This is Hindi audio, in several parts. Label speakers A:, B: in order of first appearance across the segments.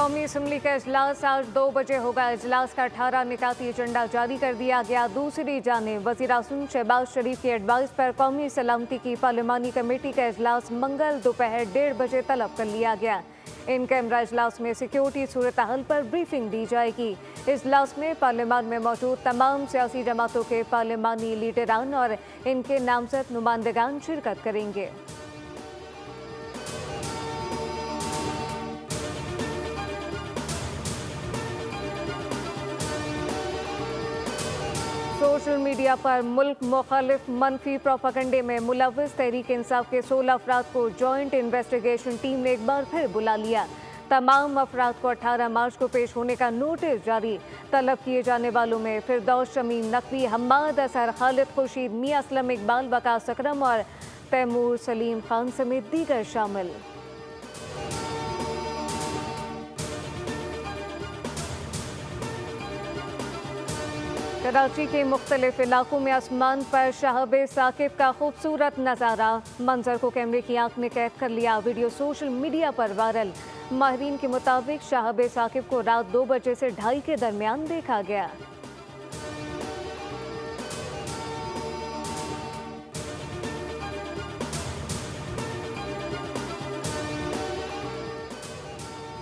A: कौमी असम्बली का इजलास आज 2 बजे होगा। इजलास का 18 निकाती एजेंडा जारी कर दिया गया। दूसरी जानिब वज़ीर-ए-आज़म शहबाज शरीफ की एडवाइस पर कौमी सलामती की पार्लिमानी कमेटी का इजलास मंगल दोपहर 1:30 बजे तलब कर लिया गया। इन कैमरा इजलास में सिक्योरिटी सूरत हाल पर ब्रीफिंग दी जाएगी। इजलास में पार्लियामान में मौजूद तमाम सियासी जमातों के पार्लिमानी लीडरान और इनके नामजद नुमाइंदगान शिरकत करेंगे। सोशल मीडिया पर मुल्क मुखालिफ मनफी प्रोपागंडे में मुलव्वस तहरीक इंसाफ के 16 अफराद को जॉइंट इन्वेस्टिगेशन टीम ने एक बार फिर बुला लिया। तमाम अफराद को 18 मार्च को पेश होने का नोटिस जारी। तलब किए जाने वालों में फिरदौस शमीम नकवी, हम्माद असहर, खालिद खुर्शीद, मियां असलम इकबाल, वकास अकरम और तैमूर सलीम खान समेत दीगर शामिल। कराची के मुख्तलिफ इलाकों में आसमान पर शहब साकिब का खूबसूरत नज़ारा। मंजर को कैमरे की आंख ने कैद कर लिया। वीडियो सोशल मीडिया पर वायरल। माहिरीन के मुताबिक शहब साकिब को रात 2 बजे से 2:30 के दरमियान देखा गया।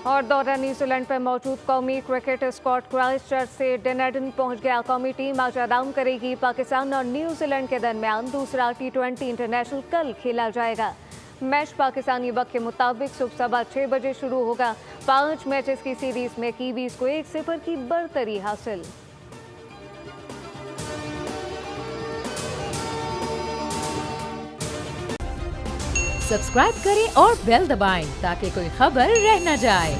A: और दौरा न्यूजीलैंड पर मौजूद कौमी क्रिकेट स्क्वाड क्राइस्टचर्च से डनएडन पहुंच गया। कौमी टीम आज आराम करेगी। पाकिस्तान और न्यूजीलैंड के दरमियान दूसरा T20 इंटरनेशनल कल खेला जाएगा। मैच पाकिस्तानी वक्त के मुताबिक सुबह 6:15 बजे शुरू होगा। 5 मैचेस की सीरीज में कीवीज को 1-0 की बढ़तरी हासिल।
B: सब्सक्राइब करें और बेल दबाएं ताकि कोई खबर रह न जाए।